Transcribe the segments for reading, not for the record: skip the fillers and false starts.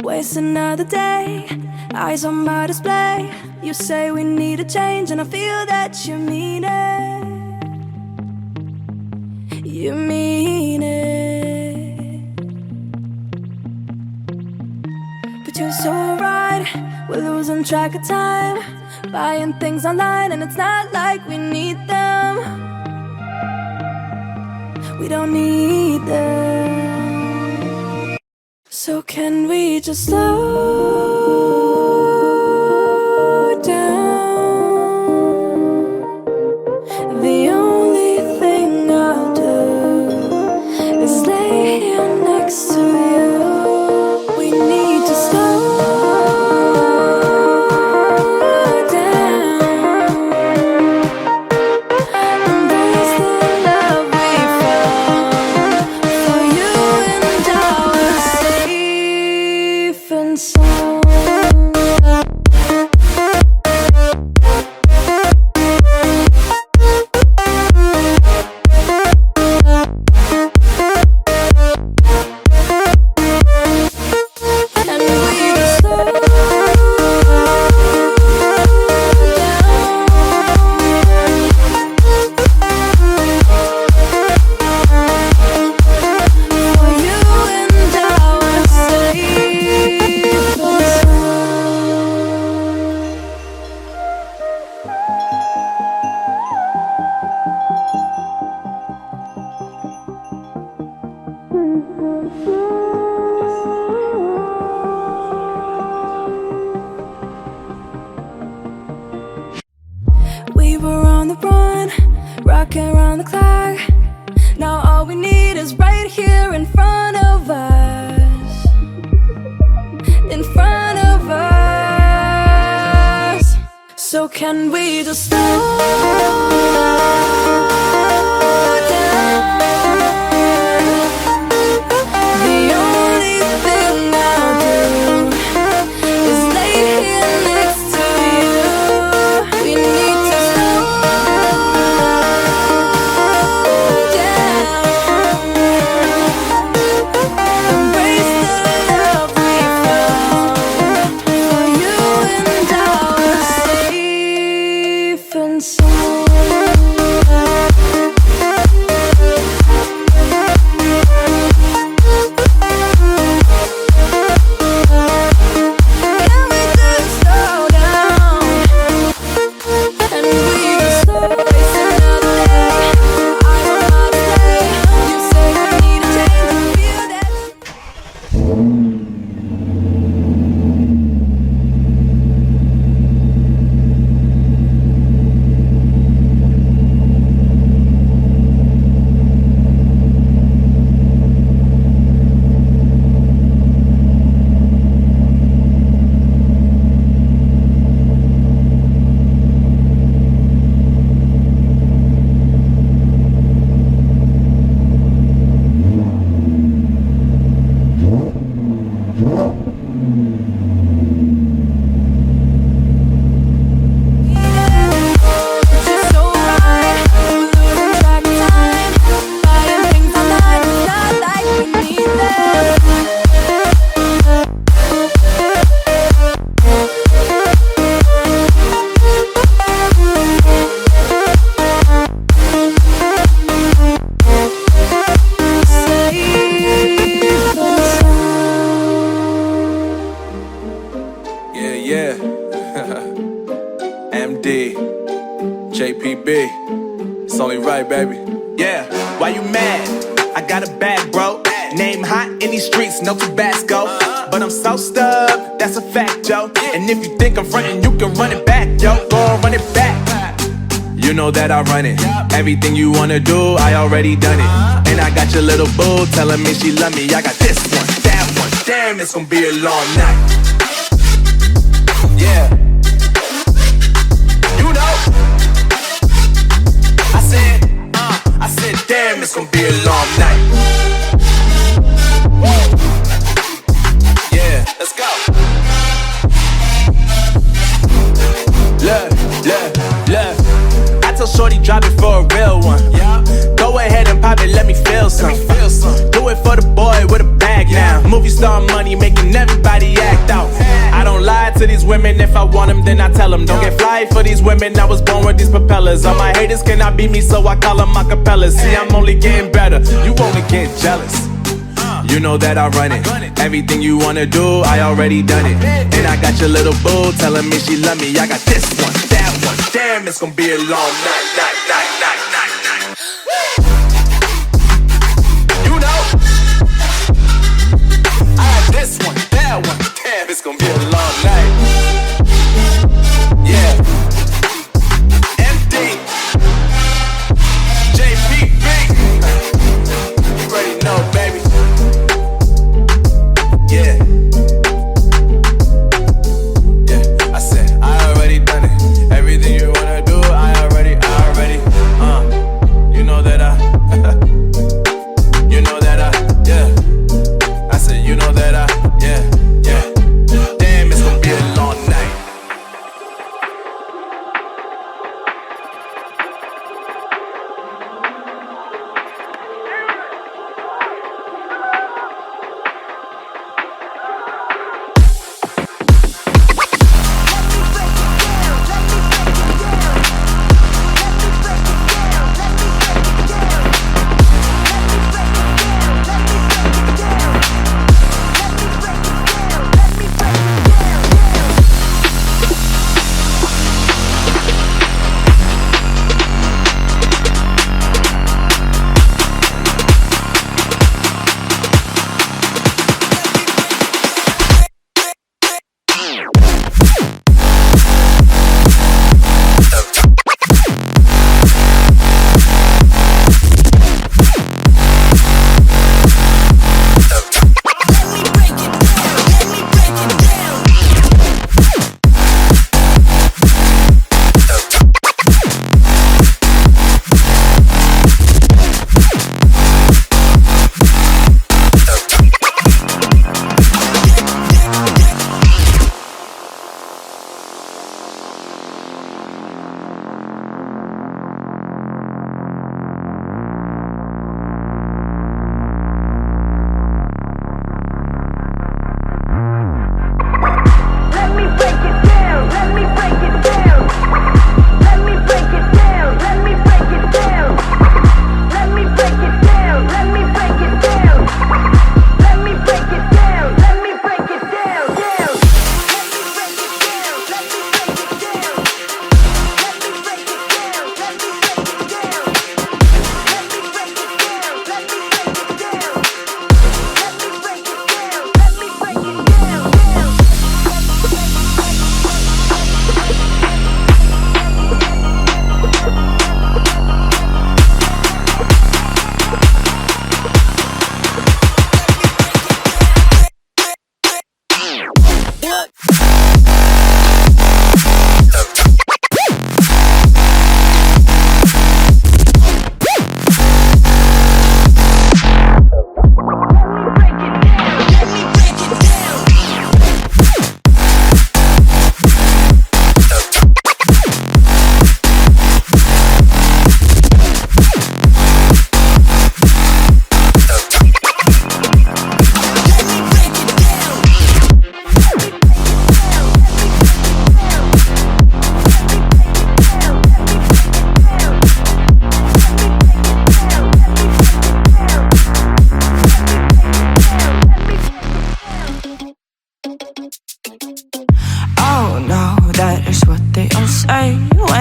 waste another day, eyes on my display. You say we need a change, and I feel that you mean it. You mean it. But you're so right, we're losing track of time, buying things online, and it's not like we need them. We don't need them. So can we just slow down? The only thing I'll do is lay here next to you. We need to slow down. Embrace the love we found. For you and I were safe and sound. We were on the run, rocking around the clock. Now all we need is right here in front of us. In front of us. So can we just slow down? The only thing I'll do is lay here next to you. We need to slow down. Embrace the love we found. For you and I were safe and sound. Can we just slow down? And we just slow waste another day. I'm on my way. You say we need a change, and feel that. You're so right, we're losing track of time, buying things online, it's not like we need them. Safe and sound. Yeah, yeah. MD, JPB. It's only right, baby. Yeah, why you mad? I got a bag, bro. Name hot in these streets, no Tabasco. But I'm so stubbed, that's a fact, yo. And if you think I'm frontin', you can run it back, yo. Go on, run it back. You know that I run it. Everything you wanna do, I already done it. And I got your little boo telling me she love me. I got this one, that one. Damn, it's gonna be a long night. Yeah. You know. I said, damn, it's gonna be a long night. Yeah, let's go. Look. I tell shorty drop it for a real one. Go ahead and pop it, let me feel some. Do it for the boy with a bag now. Movie star money making everybody and if I want them, then I tell them. Don't get fly for these women, I was born with these propellers. All my haters cannot beat me, so I call them acapellas. See, I'm only getting better, you only get jealous. You know that I run it. Everything you wanna do, I already done it. And I got your little boo telling me she love me. I got this one, that one. Damn, it's gonna be a long night. You know, I got this one, that one. Damn, it's gonna be a long night. Yeah. MD, JPB. You already know, baby. Yeah. Yeah, I said, I already done it. Everything you wanna do, I already. You know that you know that yeah. I said, you know that yeah. Damn, it's gonna be a long night.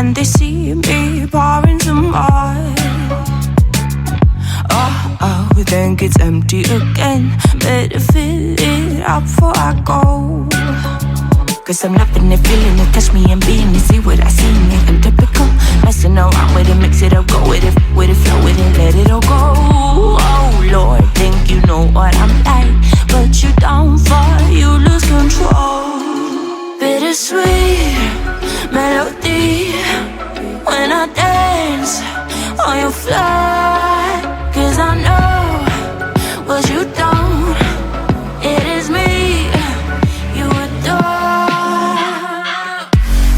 when they see me pouring some more. Oh, then gets empty again. Better fill it up before I go. Cause I'm loving it, feeling it, touch me and being it. See what I see in it, I'm typical. Messing around with it, mix it up, go with it, flow with it, let it all go. Oh Lord, think you know what I'm like, but you don't fall, you lose control. Bittersweet melody when I dance on your fly. Cause I know what you don't, it is me you adore.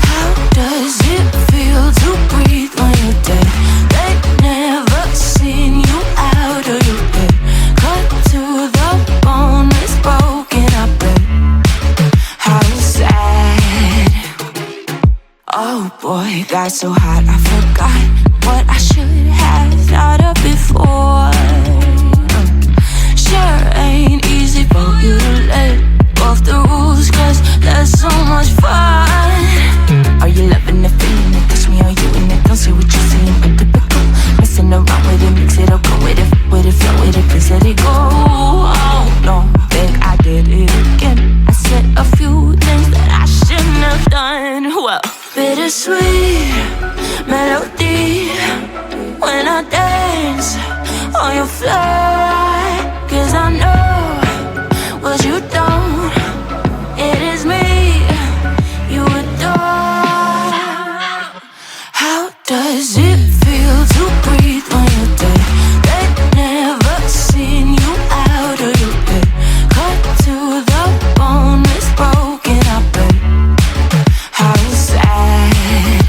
How does it feel to breathe when you're dead? They've never seen you out of your bed. Cut to the bone, it's broken, I bet. How sad boy got so hot I forgot what I should have thought of before. Sure ain't easy for you to let go of the rules, cause there's so much fun. Are you loving the feeling? It touch me, are you in it? Don't say what you're saying, but typical. Messing around with it, mix it up, go with it, flow with it, please let it go. Oh no, think I did it again. I said a few things that I shouldn't have done. Well, bittersweet melody when I dance on your fly, cause I know what you don't. It is me you adore. How does it feel to breathe when you're dead? They've never seen you out of your bed. Cut to the bone, it's broken, I bet. How sad.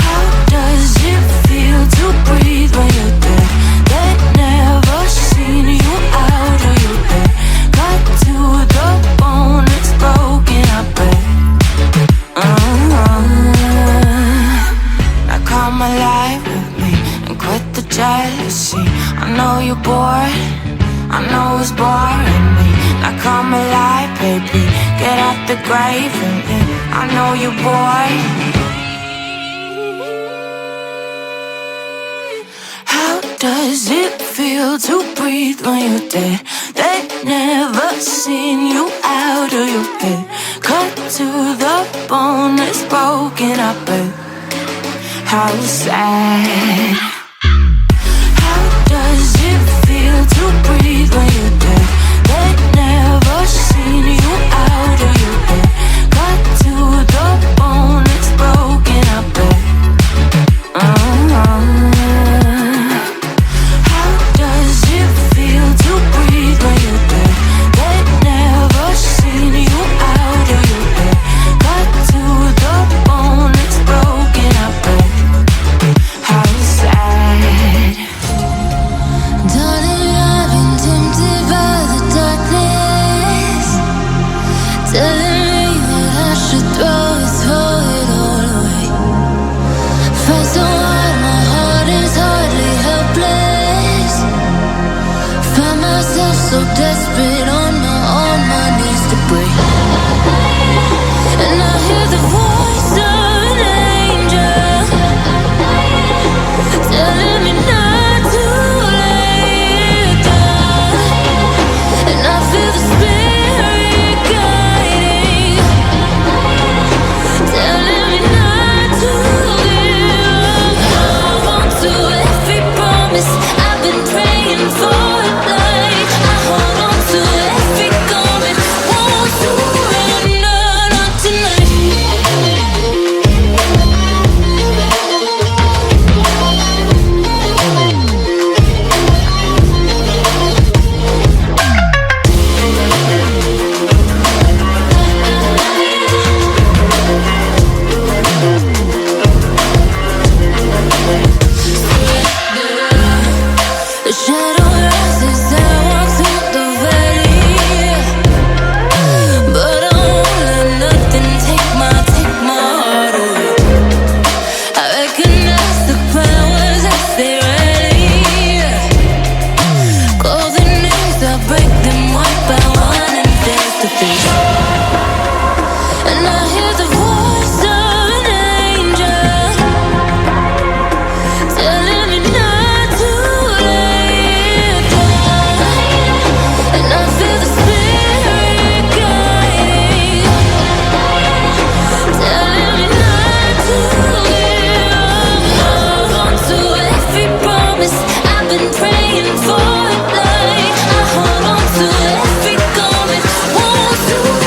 How does it feel to breathe when you're dead? They've never seen you out of your bed. Cut to the bone, it's broken, I bet. Now come alive with me and quit the jealousy. I know you're bored, I know it's boring me. Now come alive, baby, get out the grave and live. I know you're bored. How does it feel to breathe when you're dead? They've never seen you out of your bed. Cut to the bone, it's broken, I bet. How sad. How does it feel to breathe when you're dead? They've never seen you out of your bed. Cut to the bone, it's broken, I bet. How does it feel to breathe when you're dead? They've never seen you out of your bed. Cut to the bone, it's broken, I bet. How sad. Darling, I've been tempted by the darkness, telling me that I should throw it all away. Fight so hard, my heart is hardly helpless. Find myself so desperate on my knees to pray. And I hear the voice of an angel telling me not to lay it down. And I feel the spirit guiding, telling me not to give up. I want to every promise I've been praying for it, like I hold on to every garment, won't surrender, not tonight. The shadow rises and I walk through the valley, but I won't let nothing take my heart away. I recognize the powers as they rally. Call the names, I break them one by one and face to face. And I hear the voice of an angel telling me not to lay it down. And I feel the spirit guiding, telling me not to give up. Hold on to every promise I've been praying for it, like I hold on to every garment, won't surrender.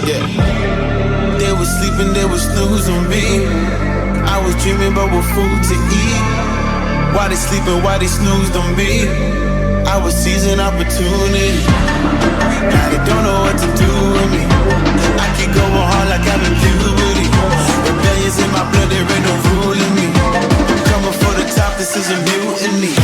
Yeah. They was sleeping, they was snooze on me. I was dreaming about what food to eat. Why they sleeping, why they snoozed on me? I was seizing opportunity. Now they don't know what to do with me. I keep going hard like I'm in puberty. Rebellions in my blood, there ain't no ruling me. Coming for the top, this is a mutiny.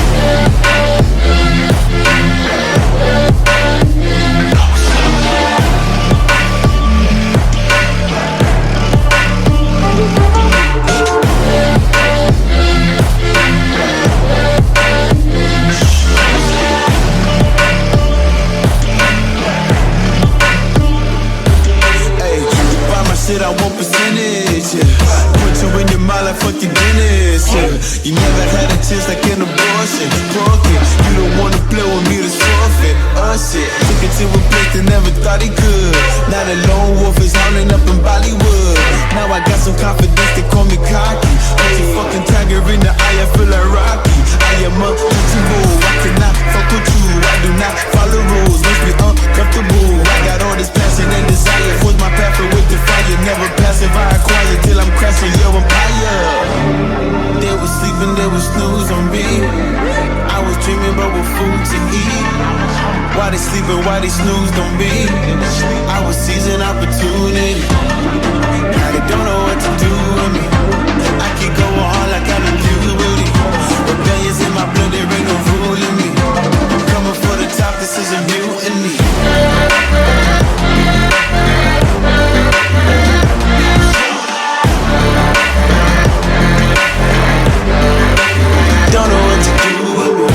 Shit, I want percentage, yeah. Put you in your mind like fuck your Guinness, yeah. You never had a chance like an abortion. Broken, you don't wanna play with me, that's forfeit. Shit, took it to a place that never thought he could. Now the lone wolf is howling up in Bollywood. Now I got some confidence, they call me cocky. Put your fucking tiger in the eye, I feel like Rocky. I am untouchable, I cannot fuck with you. I do not follow rules, makes me uncomfortable. I got all this passion and desire, force my path with the fire. Never passive, I acquire till I'm crashing your empire. They was sleeping, they was snooze on me. I was dreaming about what food to eat. Why they sleeping, why they snoozed on me? I was seizing opportunity. Now they don't know what to do with me. I keep going hard like I'm in puberty. Rebellions in my blood, there ain't no ruling me. Coming for the top, this is a mutiny. Don't know what to do with me.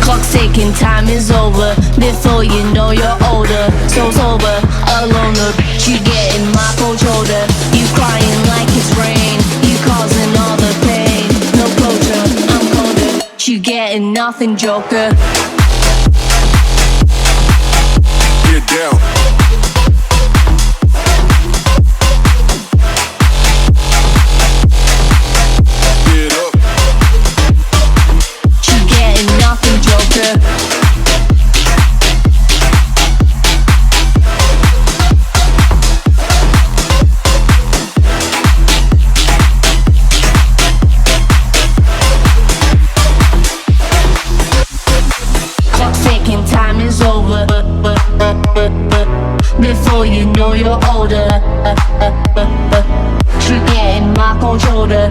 Clock's ticking, time is over. Before you know you're older. So sober, alone, but you getting my cold shoulder. You crying like it's rain. You causing all the pain. No closure, I'm colder. You getting nothing, Joker. Get down. Get up. You getting nothing, Joker. Clock's ticking, time is over. Before you know you're older. You getting my cold shoulder.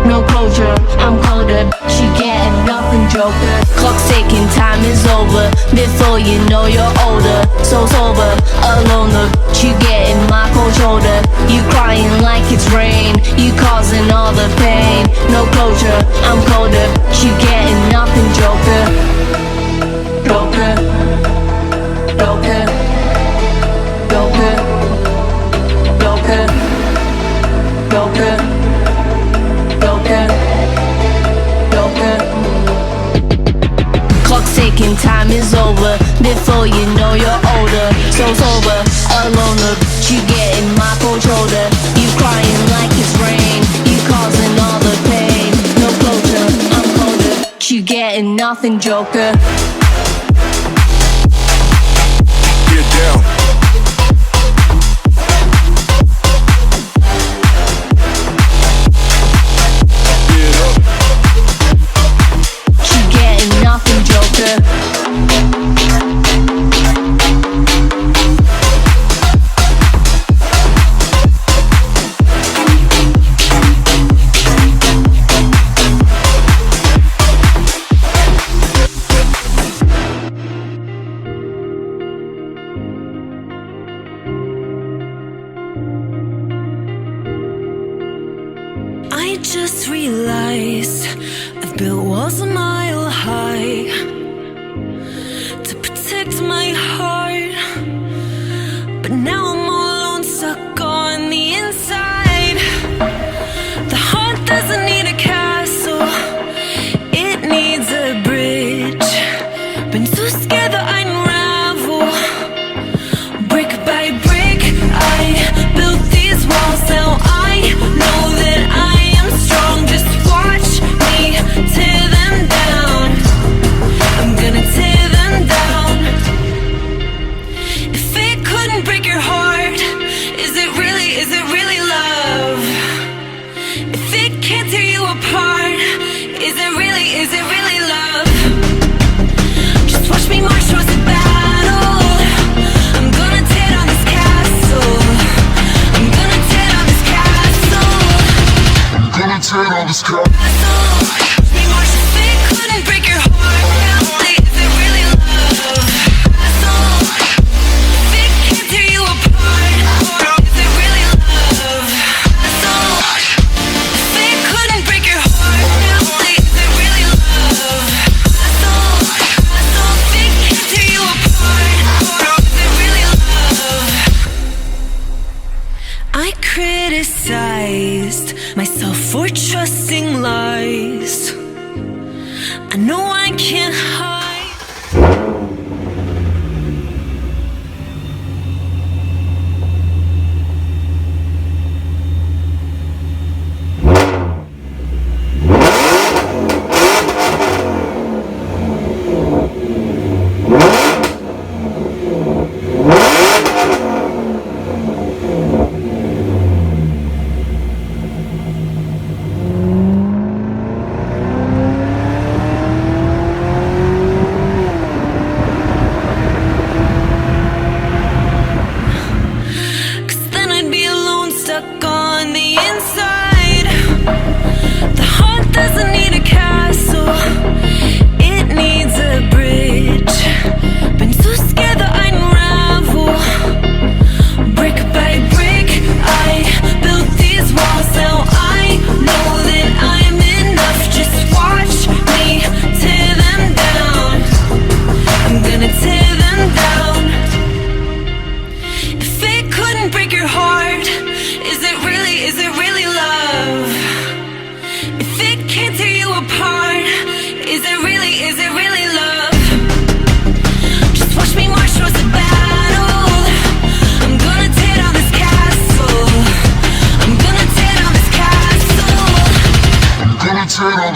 No closure, I'm colder. She getting nothing, Joker. Clock's ticking, time is over. Before you know you're older. So sober, alone, but you getting my cold shoulder. You crying like it's rain. You causing all the pain. No closure, I'm colder. She getting nothing, Joker. Joker. Joker. Joker. Joker. Joker. Joker. Joker. Clock's ticking, time is over. Before you know you're older. So sober, alone, but you getting my cold shoulder. You crying like it's rain. You causing all the pain. No closure, I'm colder. You getting nothing, Joker. Get down. Get up. You getting nothing, Joker. I just realized I've built walls a mile high to protect my heart, but now I'm all alone, stuck on the inside. The heart doesn't need a castle, it needs a bridge. Been too scared that I'd unravel. Brick by brick, I built these walls. Now I know that I am strong. Just watch me tear them down. I'm gonna tear them down. If it couldn't break your heart, is it really love? If it can't tear you apart, is it really love? Just watch me march towards the battle. I'm gonna tear down this castle. I'm gonna tear down this castle. I'm gonna tear down this car. Watch me march. If it couldn't break your heart, is it really love? If it can't tear you apart, is it really love? If it couldn't break your heart, is it really love? If it can't tear you apart, is it really love? I criticized myself for trusting lies. I know I can't hide.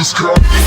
this car.